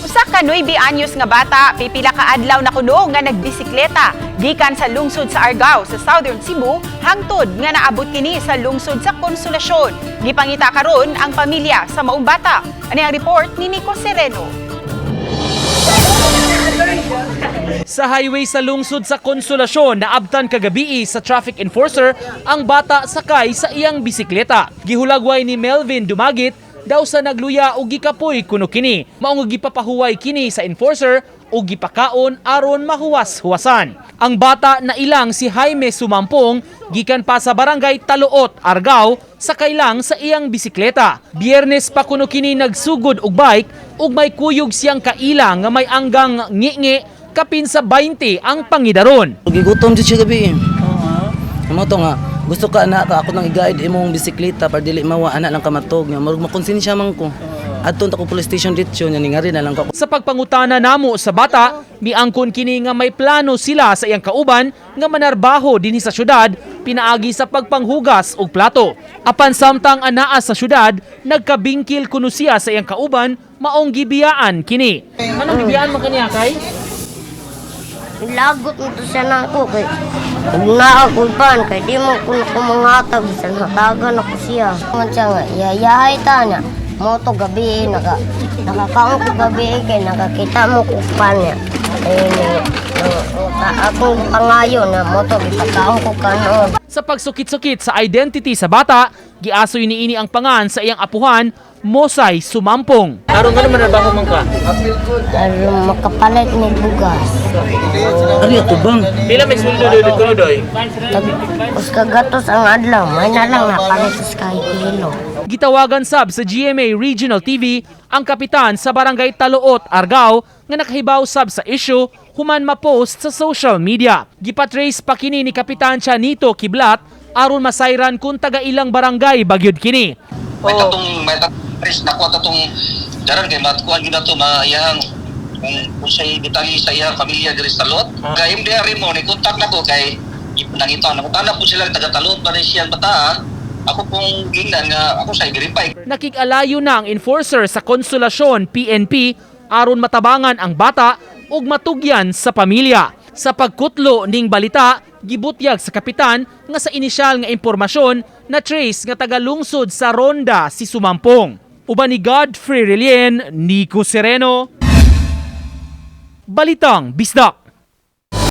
Usa ka 9 anyos nga bata pipila ka adlaw na kuno nga nagbisikleta gikan sa lungsod sa Argao sa Southern Cebu hangtod nga naabot kini sa lungsod sa Konsolasyon. Gipangita karon ang pamilya sa maong bata. Ani ang report ni Nico Sereno. Sa highway sa lungsod sa Konsolasyon, naabtan kagabi sa traffic enforcer ang bata sakay sa iyang bisikleta. Gihulagway ni Melvin Dumagit daw sa nagluya o gikapoy kuno kini. Maong gipapahuway kini sa enforcer o gipakaon aron mahuwas-huwasan. Ang bata na ilang si Jaime Sumampong gikan pa sa barangay Taluot, Argao, sakay lang sa iyang bisikleta. Biyernes pa kuno kini nagsugod og bike ug may kuyog siyang kailang nga may anggang ngi-ngi kapin sa 20 ang pangidaron. Gigutom jud siya gabi. Amo to nga gusto ka na ako nang i-guide imong bisikleta para dili mawa ana lang kamatog nya murag makonsensya man ko. Adto ta ko police station dito nya ningari na lang ko. Sa pagpangutana namo sa bata, miangkon kini nga may plano sila sa iyang kauban nga manarbaho dinhi sa syudad pinaagi sa pagpanghugas og plato. Apan samtang anaa sa syudad, nagkabingkil kuno siya sa iyang kauban maong gibiyaan kini. Anong gibiyaan man kaniya kay? Lagot mo to siya na ako kay naakulpan kay di mo ko mangatag sa hatagan ako siya. Man siya nga, yayahay ta niya. Mo to gabi, nakakaon ko gabi kay nakakita mo kupan niya. Akong pangayo na mo to, ipakaon ko kanon. Sa pagsukit-sukit sa identity sa bata, giasoy niini ang pangan sa iyang apuhan, Mosay Sumampong. Aron nga naman nabaho man ka? Aron makapalit mo bugas. Ari ato bang? Pila may sweldo dito doy? Tapos kagatos ang adlaw, may na lang napalit sa kilo. Gitawagan sab sa GMA Regional TV ang kapitan sa barangay Taluot, Argao nga nakahibaw sab sa issue human ma-post sa social media. Gipatrace pa kini ni Kapitan Chanito Kiblat aron masayran kung taga ilang barangay bagyod kini. May tatong press na ko tatong daran kay matkuan gid nato maiyang kung say detalye sa iyang pamilya diri sa Talot. Kay MDR mo ni kontak nako kay nangita na ko tanap po sila taga Talot pa rin siyang bata. Ako pong gingnan nga ako sa i-verify. Nakig-alayo na ang enforcer sa Konsolasyon PNP aron matabangan ang bata ug matugyan sa pamilya. Sa pagkutlo ning balita, gibutyag sa kapitan nga sa inisyal nga impormasyon na trace nga tagalungsod sa Ronda si Sumampong. Uban ni Godfrey Relien, Nico Sereno, Balitang Bisdak.